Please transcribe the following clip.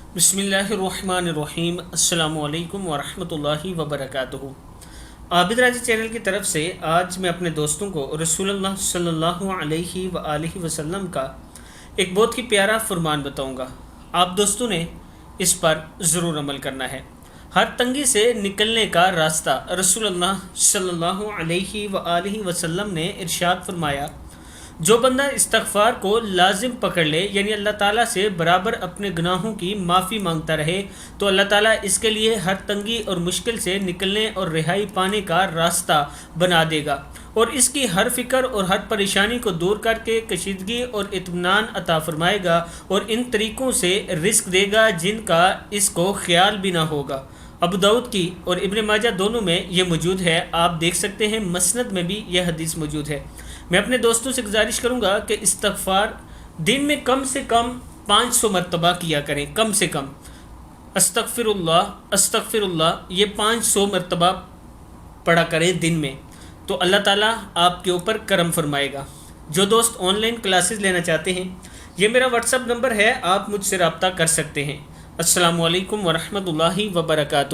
बिस्मिल्लाहिर्रहमानिर्रहीम। अस्सलाम वालेकुम वरहमतुल्लाहि वबरकातुहू। आबिद राजी चैनल की तरफ से आज मैं अपने दोस्तों को रसूलुल्लाह सल्लल्लाहु अलैहि व आलिहि वसल्लम का एक बहुत ही प्यारा फरमान बताऊंगा। आप दोस्तों ने इस पर ज़रूर अमल करना है। हर तंगी से निकलने का रास्ता रसूलुल्लाह सल्लल्लाहु अलैहि व आलिहि वसल्लम ने इरशाद फरमाया, जो बंदा इस्तगफार को लाजिम पकड़ ले, यानी अल्लाह ताला से बराबर अपने गुनाहों की माफ़ी मांगता रहे, तो अल्लाह ताला इसके लिए हर तंगी और मुश्किल से निकलने और रिहाई पाने का रास्ता बना देगा और इसकी हर फ़िक्र और हर परेशानी को दूर करके कशीदगी और इत्मीनान अता फरमाएगा और इन तरीक़ों से रिस्क देगा जिनका इसको ख्याल भी ना होगा। अबू दाऊद की और इब्न माजा दोनों में ये मौजूद है। आप देख सकते हैं मसनद में भी यह हदीस मौजूद है। मैं अपने दोस्तों से गुजारिश करूँगा कि इस्तगफार दिन में कम से कम 500 मरतबा किया करें। कम से कम अस्तगफिरुल्लाह अस्तगफिरुल्लाह ये 500 मरतबा पढ़ा करें दिन में, तो अल्लाह ताला आपके ऊपर करम फरमाएगा। जो दोस्त ऑनलाइन क्लासेस लेना चाहते हैं, ये मेरा व्हाट्सअप नंबर है, आप मुझसे रब्ता कर सकते हैं। अस्सलामु अलैकुम वरहमतुल्लाहि वबरकातुहू।